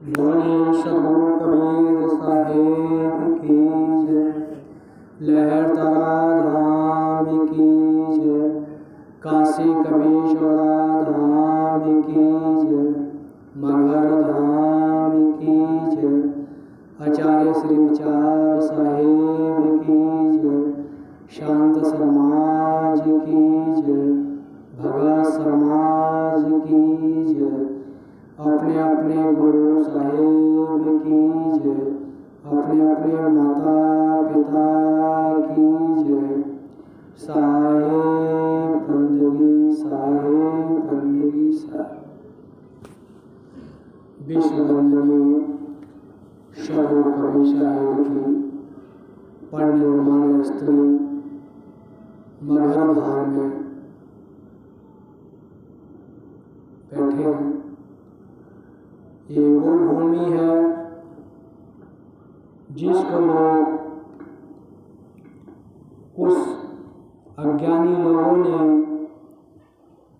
बोले सद्गुरु कबीर साहेब की जय। लहर तारा धाम की जय। काशी कबीश्वरा धाम की जय। मगर धाम की जय। आचार्य श्री विचार साहेब की जय। शांत समाज की जय। भगत समाज की जय। अपने अपने गुरु साहेब की जय। अपने अपने माता पिता की जय। साहेब बंदगी साहेब बंदगी साहेब। विश्व वंदनीय सद्गुरु कबीर साहेब की परिनिर्वाण स्त्री मगहर धाम में बैठे हैं। ये वो भूमि है जिसको लोग कुछ अज्ञानी लोगों ने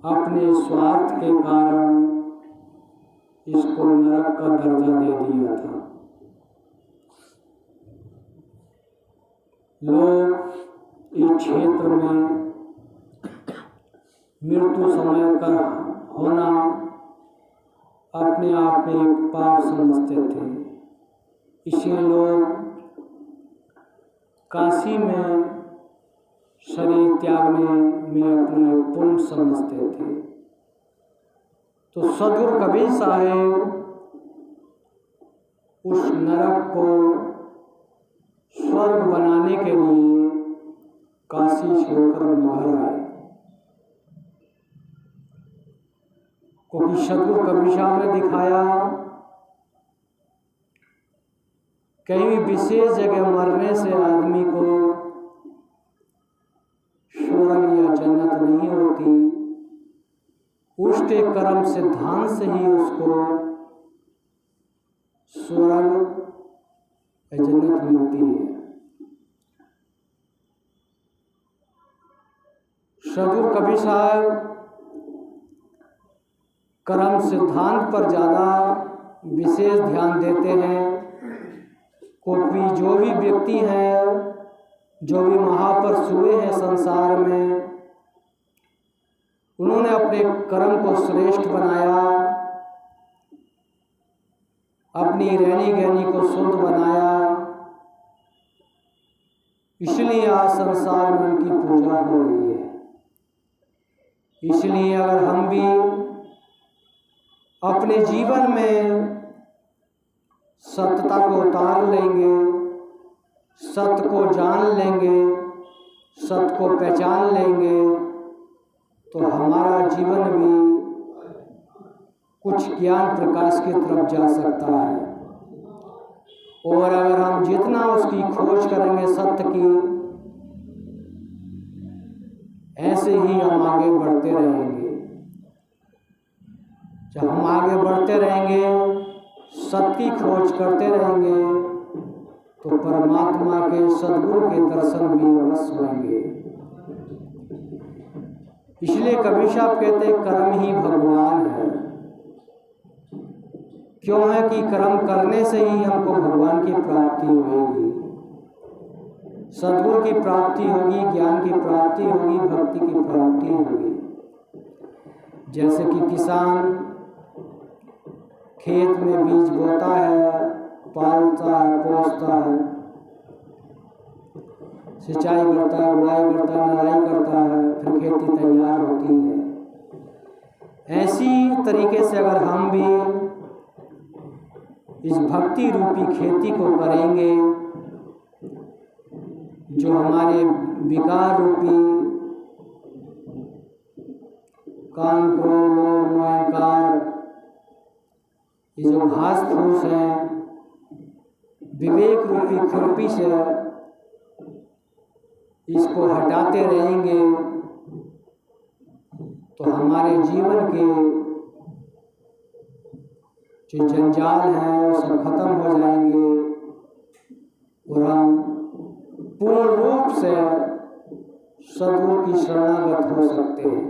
अपने स्वार्थ के कारण इसको नरक का दर्जा दे दिया था। लोग इस क्षेत्र में मृत्यु समय का होना अपने आप में एक पाप समझते थे। इसलिए लोग काशी में शरीर त्यागने में अपना एक पुण्य समझते थे। तो सद्गुरु कबीर साहेब उस नरक को स्वर्ग बनाने के लिए काशी छोड़कर मगहर आए। क्योंकि सद्गुरु कबीर साहब ने दिखाया कहीं विशेष जगह मरने से आदमी को स्वर्ग या जन्नत नहीं होती। उसके कर्म सिद्धांत से ही उसको स्वर्ग या जन्नत मिलती है। सद्गुरु कबीर साहब कर्म सिद्धांत पर ज़्यादा विशेष ध्यान देते हैं। क्योंकि जो भी व्यक्ति हैं, जो भी महापुरुष हुए हैं संसार में, उन्होंने अपने कर्म को श्रेष्ठ बनाया, अपनी रहनी गहनी को शुद्ध बनाया। इसलिए आज संसार में उनकी पूजा हो रही है। इसलिए अगर हम भी अपने जीवन में सत्यता को उतार लेंगे, सत्य को जान लेंगे, सत्य को पहचान लेंगे, तो हमारा जीवन भी कुछ ज्ञान प्रकाश की तरफ जा सकता है। और अगर हम जितना उसकी खोज करेंगे सत्य की, ऐसे ही हम आगे बढ़ते रहेंगे। जब हम आगे बढ़ते रहेंगे, सत्य की खोज करते रहेंगे, तो परमात्मा के सद्गुरु के दर्शन भी अवश्य होंगे। इसलिए कबीर साहब कहते हैं कर्म ही भगवान है। क्यों है कि कर्म करने से ही हमको भगवान की प्राप्ति होगी, सद्गुरु की प्राप्ति होगी, ज्ञान की प्राप्ति होगी, भक्ति की प्राप्ति होगी। जैसे कि किसान खेत में बीज बोता है, पालता है, पोसता है, सिंचाई करता है, गुड़ाई करता है, नराई करता है, फिर खेती तैयार होती है। ऐसी तरीके से अगर हम भी इस भक्ति रूपी खेती को करेंगे, जो हमारे विकार रूपी काम, क्रोध, लोभ, मोह, अहंकार, ये जो घास फूस है, विवेक रूपी खुरपी से इसको हटाते रहेंगे, तो हमारे जीवन के जो जंजाल हैं वो सब खत्म हो जाएंगे और हम पूर्ण रूप से सद्गुरु की शरणागत हो सकते हैं।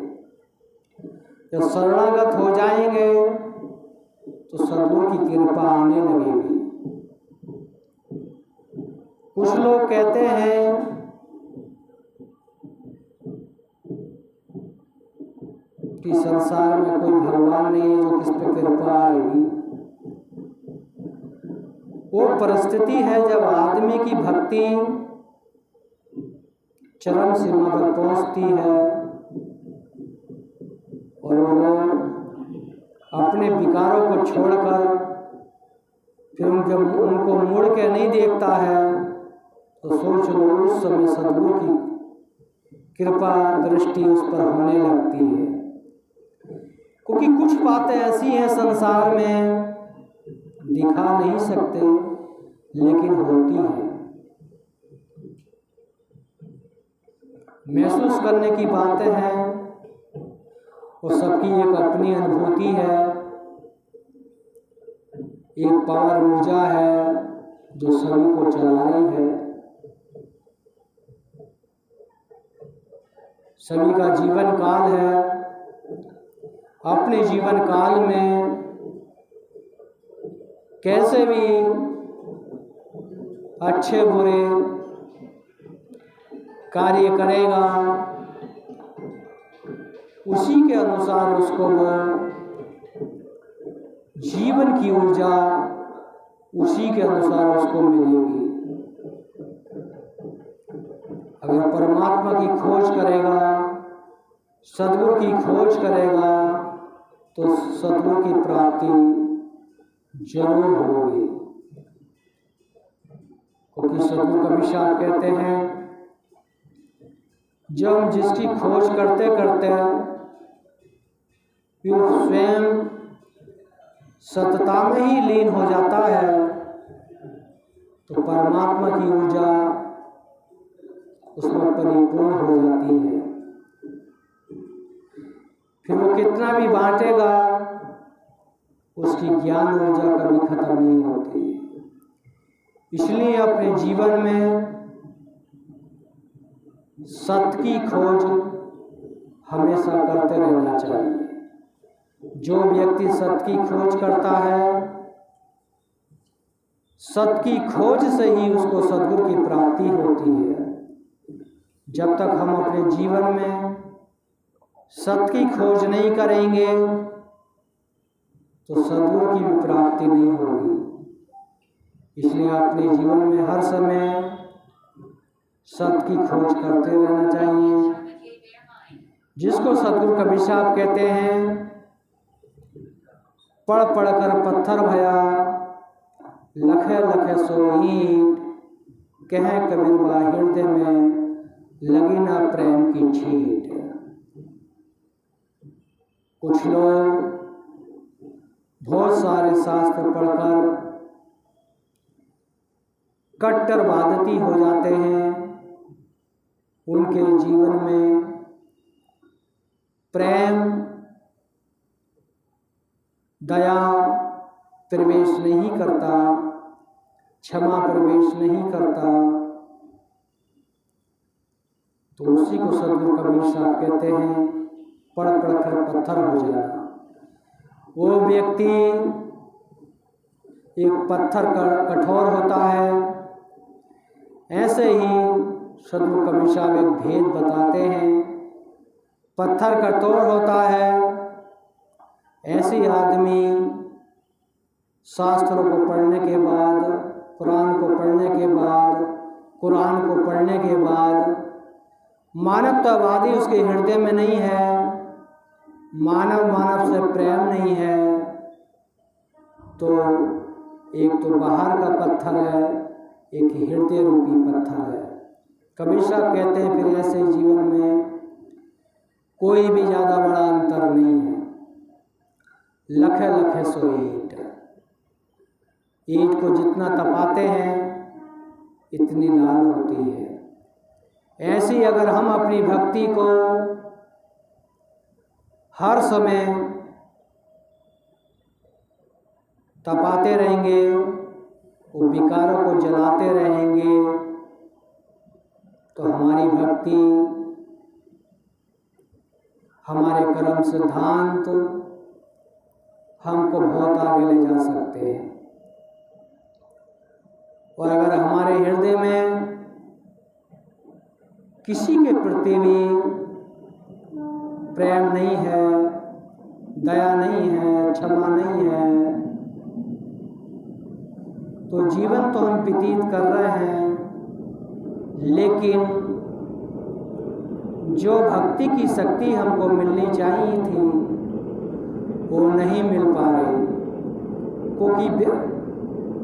जब शरणागत हो जाएंगे तो सद्गुरु की कृपा आने लगेगी। कुछ लोग कहते हैं कि संसार में कोई भगवान नहीं है जो किस पे कृपा आएगी। वो परिस्थिति है जब आदमी की भक्ति चरम सीमा पर पहुंचती है और वो अपने विकारों को छोड़कर फिर उनको मुड़ के नहीं देखता है, तो सोच लो उस समय सद्गुरु की कृपा दृष्टि उस पर होने लगती है। क्योंकि कुछ बातें ऐसी हैं संसार में दिखा नहीं सकते लेकिन होती है, महसूस करने की बातें हैं, और सबकी एक अपनी अनुभूति है, एक पावर ऊर्जा है जो सभी को चला रही है। सभी का जीवन काल है, अपने जीवन काल में कैसे भी अच्छे बुरे कार्य करेगा, उसी के अनुसार उसको वो जीवन की ऊर्जा उसी के अनुसार उसको मिलेगी। अगर परमात्मा की खोज करेगा, सद्गुरु की खोज करेगा, तो सद्गुरु की प्राप्ति जरूर होगी। क्योंकि सद्गुरु कबीर साहब कहते हैं, जब हम जिसकी खोज करते करते वो स्वयं सतता में ही लीन हो जाता है, तो परमात्मा की ऊर्जा उसमें परिपूर्ण हो जाती है। फिर वो कितना भी बांटेगा, उसकी ज्ञान ऊर्जा कभी खत्म नहीं होती। इसलिए अपने जीवन में सत्य की खोज हमेशा करते रहना चाहिए। जो व्यक्ति सत्य की खोज करता है, सत्य की खोज से ही उसको सद्गुरु की प्राप्ति होती है। जब तक हम अपने जीवन में सत्य की खोज नहीं करेंगे तो सद्गुरु की भी प्राप्ति नहीं होगी। इसलिए अपने जीवन में हर समय सत्य की खोज करते रहना चाहिए। जिसको सद्गुरु कबीर साहब कहते हैं, पढ़ पढ़ कर पत्थर भया, लखे लखे सो ईंट, कहे कबीर बा हृदय में लगी ना प्रेम की छींट। कुछ लोग बहुत सारे शास्त्र पढ़कर कट्टरवादी हो जाते हैं, उनके जीवन में प्रेम दया प्रवेश नहीं करता, क्षमा प्रवेश नहीं करता, तो उसी को सद्गुरु कबीर साहब कहते हैं, पढ़ पढ़ कर पत्थर हो जाना। वो व्यक्ति एक पत्थर कठोर होता है, ऐसे ही सद्गुरु कबीर साहब एक भेद बताते हैं, पत्थर कठोर होता है, ऐसे आदमी शास्त्रों को पढ़ने के बाद, कुरान को पढ़ने के बाद, कुरान को पढ़ने के बाद मानवतावादी उसके हृदय में नहीं है, मानव से प्रेम नहीं है, तो एक तो बाहर का पत्थर है, एक हृदय रूपी पत्थर है। कबीर साहब कहते हैं, फिर ऐसे जीवन में कोई भी ज़्यादा बड़ा अंतर नहीं है। लखे लखे सो ईंट, ईंट को जितना तपाते हैं इतनी लाल होती है। ऐसी अगर हम अपनी भक्ति को हर समय तपाते रहेंगे, वो विकारों को जलाते रहेंगे, तो हमारी भक्ति, हमारे कर्म सिद्धांत, हमको बहुत आगे ले जा सकते हैं। और अगर हमारे हृदय में किसी के प्रति भी प्रेम नहीं है, दया नहीं है, क्षमा नहीं है, तो जीवन तो हम व्यतीत कर रहे हैं, लेकिन जो भक्ति की शक्ति हमको मिलनी चाहिए थी वो नहीं मिल पा रही, क्योंकि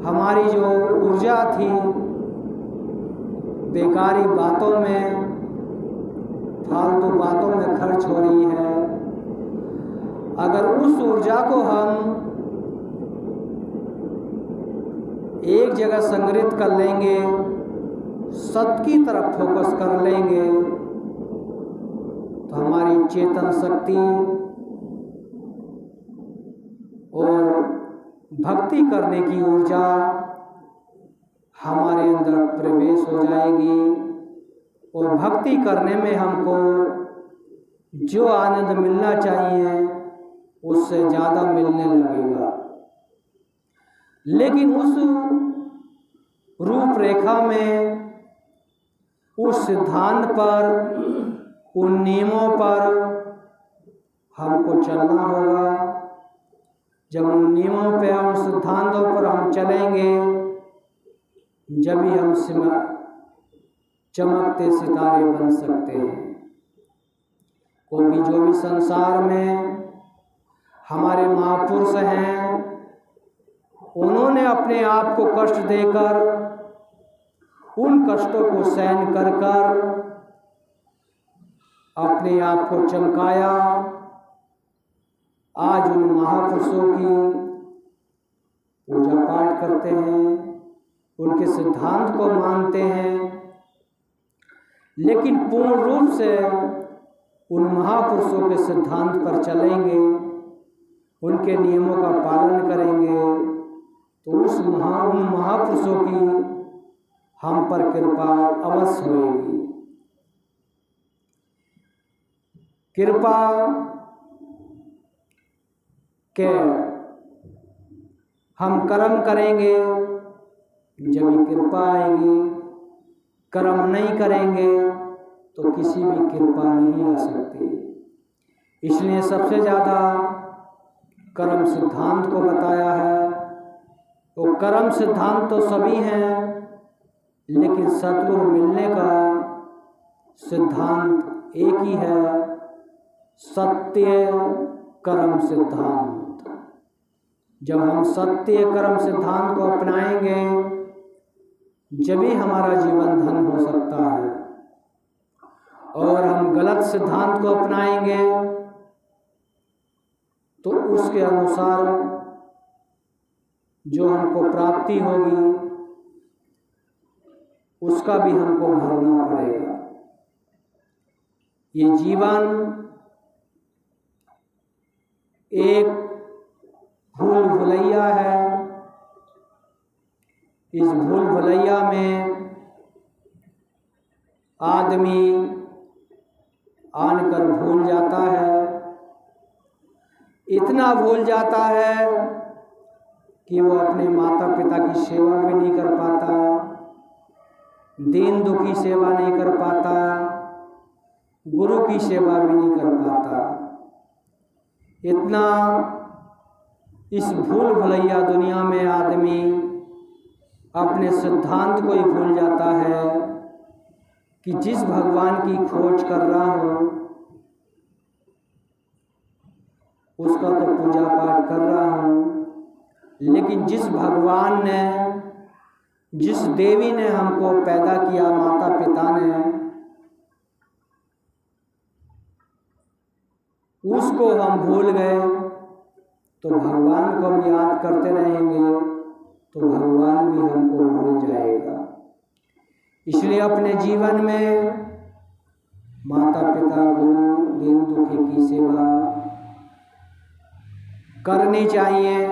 हमारी जो ऊर्जा थी बेकारी बातों में, फालतू बातों में खर्च हो रही है। अगर उस ऊर्जा को हम एक जगह संग्रहित कर लेंगे, सत्य की तरफ फोकस कर लेंगे, तो हमारी चेतन शक्ति और भक्ति करने की ऊर्जा हमारे अंदर प्रवेश हो जाएगी और भक्ति करने में हमको जो आनंद मिलना चाहिए उससे ज़्यादा मिलने लगेगा। लेकिन उस रूपरेखा में, उस सिद्धांत पर, उन नियमों पर हमको चलना होगा। जब उन नियमों पे, उन सिद्धांतों पर हम चलेंगे, जब ही हम चमकते सितारे बन सकते हैं। क्योंकि जो भी संसार में हमारे महापुरुष हैं, उन्होंने अपने आप को कष्ट देकर, उन कष्टों को सहन कर कर अपने आप को चमकाया। आज उन महापुरुषों की पूजा पाठ करते हैं, उनके सिद्धांत को मानते हैं, लेकिन पूर्ण रूप से उन महापुरुषों के सिद्धांत पर चलेंगे, उनके नियमों का पालन करेंगे, तो उन महापुरुषों की हम पर कृपा अवश्य होगी। कृपा के हम कर्म करेंगे, जब भी कृपा आएगी। कर्म नहीं करेंगे तो किसी भी कृपा नहीं आ सकती। इसलिए सबसे ज़्यादा कर्म सिद्धांत को बताया है। तो कर्म सिद्धांत तो सभी हैं, लेकिन सद्गुरु मिलने का सिद्धांत एक ही है, सत्य कर्म सिद्धांत। जब हम सत्य कर्म सिद्धांत को अपनाएंगे, जब ही हमारा जीवन धन हो सकता है। और हम गलत सिद्धांत को अपनाएंगे तो उसके अनुसार जो हमको प्राप्ति होगी उसका भी हमको भरना पड़ेगा। ये जीवन एक भूल भुलैया है। इस भूल भुलैया में आदमी आनकर भूल जाता है, इतना भूल जाता है कि वो अपने माता पिता की सेवा भी नहीं कर पाता, दीन दुखी सेवा नहीं कर पाता, गुरु की सेवा भी नहीं कर पाता। इतना इस भूल भुलैया दुनिया में आदमी अपने सिद्धांत को ही भूल जाता है कि जिस भगवान की खोज कर रहा हूँ उसका तो पूजा पाठ कर रहा हूँ, लेकिन जिस भगवान ने, जिस देवी ने हमको पैदा किया, माता पिता ने, उसको हम भूल गए तो भगवान को हम याद करते रहेंगे तो भगवान भी हमको भूल जाएगा। इसलिए अपने जीवन में माता पिता, गुरु, दीन दुखी की सेवा करनी चाहिए,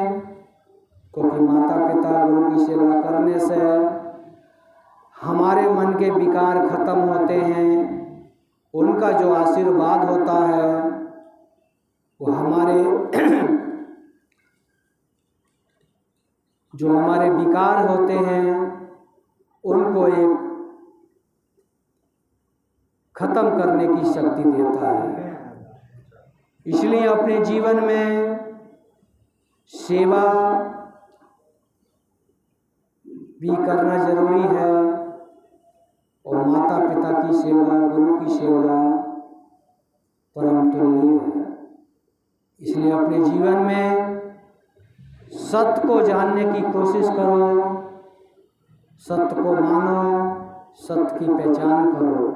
क्योंकि माता पिता गुरु की सेवा करने से हमारे मन के विकार खत्म होते हैं। उनका जो आशीर्वाद होता है वो हमारे जो हमारे विकार होते हैं उनको एक खत्म करने की शक्ति देता है। इसलिए अपने जीवन में सेवा भी करना जरूरी है और माता पिता की सेवा, गुरु की सेवा परम तुल्य है। इसलिए अपने जीवन में सत्य को जानने की कोशिश करो, सत्य को मानो, सत्य की पहचान करो,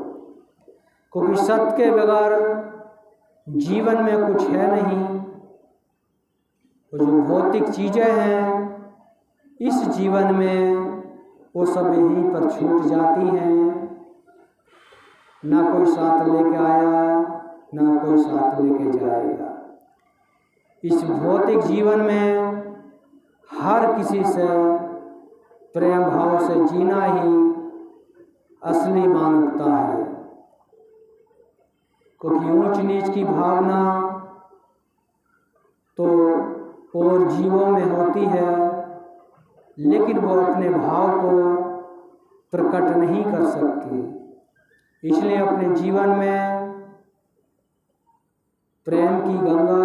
क्योंकि सत्य के बगैर जीवन में कुछ है नहीं। वो जो भौतिक चीज़ें हैं इस जीवन में वो सब यहीं पर छूट जाती हैं। ना कोई साथ लेके आया, ना कोई साथ लेके जाएगा। इस भौतिक जीवन में हर किसी से प्रेम भाव से जीना ही असली मानवता है, क्योंकि ऊंच नीच की भावना तो और जीवों में होती है, लेकिन वो अपने भाव को प्रकट नहीं कर सकती। इसलिए अपने जीवन में प्रेम की गंगा,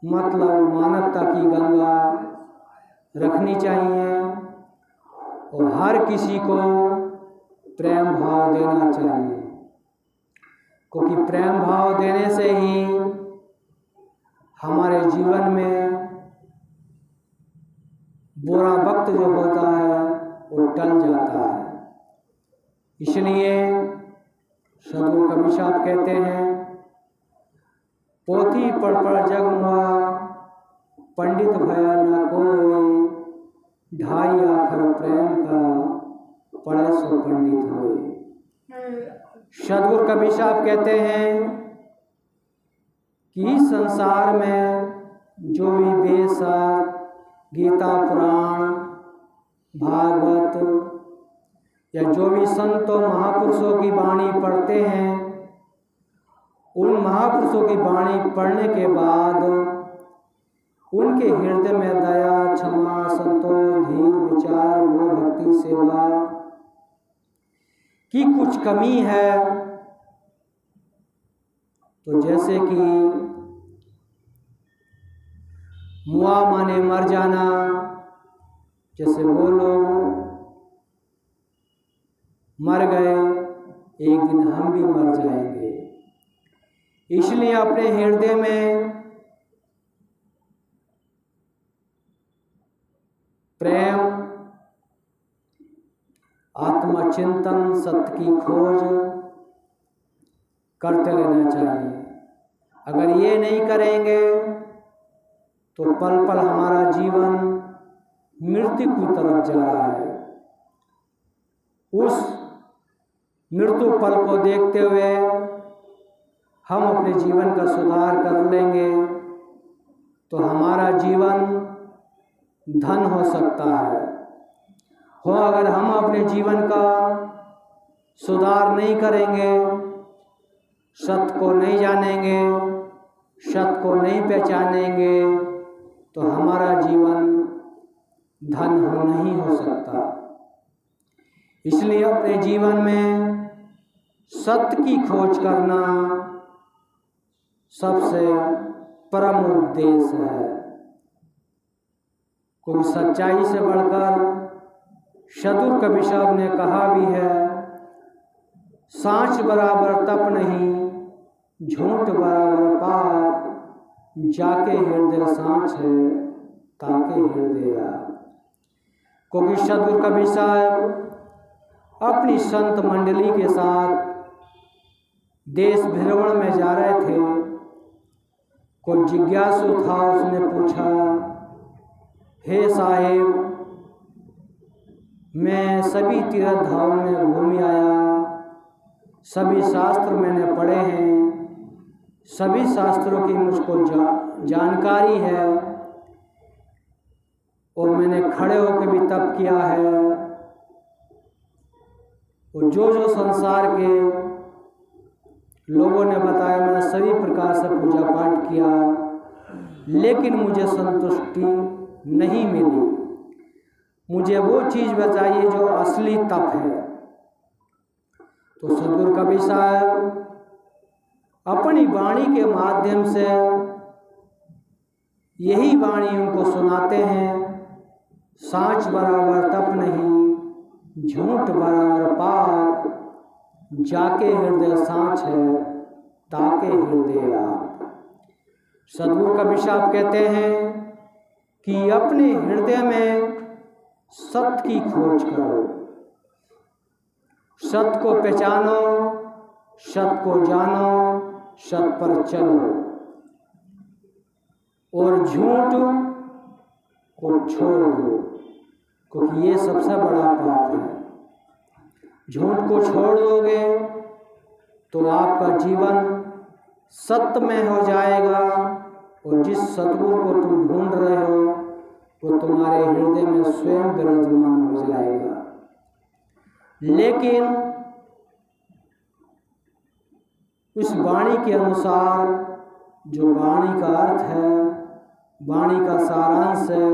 मतलब मानवता की गंगा रखनी चाहिए और हर किसी को प्रेम भाव देना चाहिए, क्योंकि प्रेम भाव देने से ही हमारे जीवन में बुरा वक्त जो होता है वो टल जाता है। इसलिए सदगुरु कबीर साहब कहते हैं, पोथी पढ़ पढ़ जग मुआ, पंडित भया न कोई, ढाई आखर प्रेम का, पढ़े सो पंडित होए। सदगुरु कबीर साहब कहते हैं कि इस संसार में जो भी वेद, गीता, पुराण, भागवत या जो भी संतों महापुरुषों की वाणी पढ़ते हैं, उन महापुरुषों की वाणी पढ़ने के बाद उनके हृदय में दया, क्षमा, संतोष, धीर, विचार, मोह, भक्ति, सेवा की कुछ कमी है, तो जैसे कि मुआ माने मर जाना, जैसे वो लोग मर गए, एक दिन हम भी मर जाएंगे। इसलिए अपने हृदय में प्रेम, आत्मचिंतन, सत्य की खोज करते रहना चाहिए। अगर ये नहीं करेंगे तो पल पल हमारा जीवन मृत्यु की तरफ जा रहा है। उस मृत्यु पल को देखते हुए हम अपने जीवन का सुधार कर लेंगे तो हमारा जीवन धन हो सकता है। अगर हम अपने जीवन का सुधार नहीं करेंगे, सत्य को नहीं जानेंगे, सत्य को नहीं पहचानेंगे, तो हमारा जीवन धन नहीं हो सकता। इसलिए अपने जीवन में सत्य की खोज करना सबसे परम उद्देश्य है। कोई सच्चाई से बढ़कर सदगुरु कबीर साहब ने कहा भी है, सांच बराबर तप नहीं, झूठ बराबर पाप, जाके हृदय सांच है, ताके हृदय। क्योंकि सदगुरु कबीर साहब अपनी संत मंडली के साथ देश भ्रमण में जा रहे थे। कोई जिज्ञासु था, उसने पूछा, हे साहेब, मैं सभी तीर्थ धाम में घूम आया, सभी शास्त्र मैंने पढ़े हैं, सभी शास्त्रों की मुझको जानकारी है और मैंने खड़े होकर भी तप किया है और जो संसार के लोगों ने बताया मैंने सभी प्रकार से पूजा पाठ किया, लेकिन मुझे संतुष्टि नहीं मिली। मुझे वो चीज़ बताइए जो असली तप है। तो सदगुरु कबीर साहब अपनी वाणी के माध्यम से यही वाणी उनको सुनाते हैं, सांच बराबर तप नहीं, झूठ बराबर पाप, जाके हृदय सांच है, ताके हृदय आप। सदगुरु कबीर साहब कहते हैं कि अपने हृदय में सत्य की खोज करो, सत्य को पहचानो, सत्य को जानो, सत्य पर चलो और झूठ को छोड़ दो, क्योंकि ये सबसे बड़ा पाप है। झूठ को छोड़ दोगे तो आपका जीवन सत्यमय हो जाएगा और जिस सतगुरु को तुम ढूंढ रहे हो वो तुम्हारे हृदय में स्वयं विराजमान हो जाएगा। लेकिन उस वाणी के अनुसार, जो वाणी का अर्थ है, वाणी का सारांश है,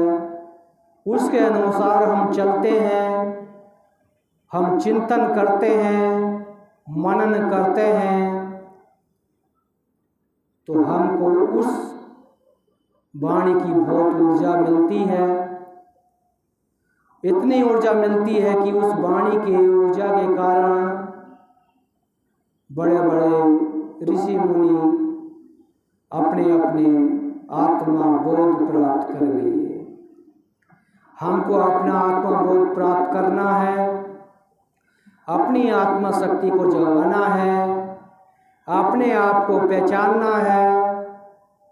उसके अनुसार हम चलते हैं, हम चिंतन करते हैं, मनन करते हैं, तो हमको उस वाणी की बहुत ऊर्जा मिलती है। इतनी ऊर्जा मिलती है कि उस वाणी की ऊर्जा के कारण बड़े बड़े ऋषि मुनि अपने अपने आत्मा बोध प्राप्त कर लिए। हमको अपना आत्मा बोध प्राप्त करना है, अपनी आत्मा शक्ति को जगाना है, अपने आप को पहचानना है,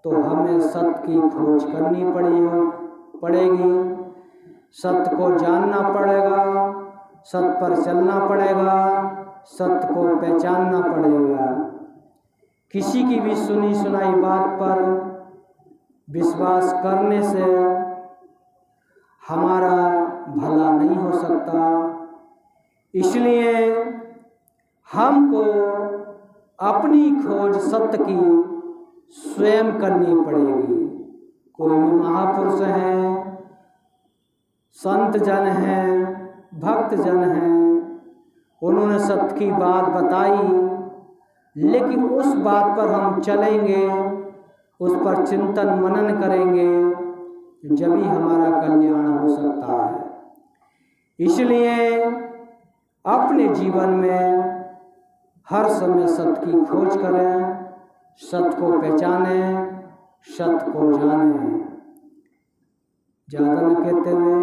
तो हमें सत्य की खोज करनी पड़ेगी, सत्य को जानना पड़ेगा, सत्य पर चलना पड़ेगा, सत्य को पहचानना पड़ेगा। किसी की भी सुनी सुनाई बात पर विश्वास करने से हमारा भला नहीं हो सकता। इसलिए हमको अपनी खोज सत्य की स्वयं करनी पड़ेगी। कोई भी महापुरुष हैं, संत जन हैं, भक्त जन हैं, उन्होंने सत्य की बात बताई, लेकिन उस बात पर हम चलेंगे, उस पर चिंतन मनन करेंगे, जब ही हमारा कल्याण हो सकता है। इसलिए अपने जीवन में हर समय सत्य की खोज करें, सत्य को पहचानें, सत्य को जानें। ज़्यादा न कहते हुए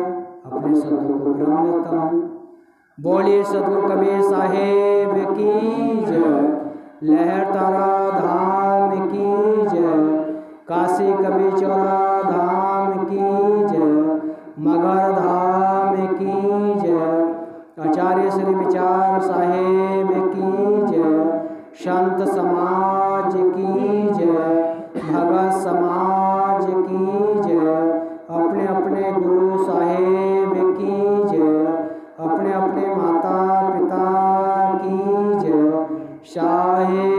अपने शब्दों को विराम लेता हूँ। बोलिए सदगुरु कबीर साहेब की जय, लहर तारा धाम की जय, काशी कबीर चौरा धाम की जय, मगर धाम की जय, आचार्य श्री विचार साहेब की जय, संत समाज की जय, भगत समाज की जय, अपने अपने गुरु साहेब की जय, अपने अपने माता पिता की जय, साहेब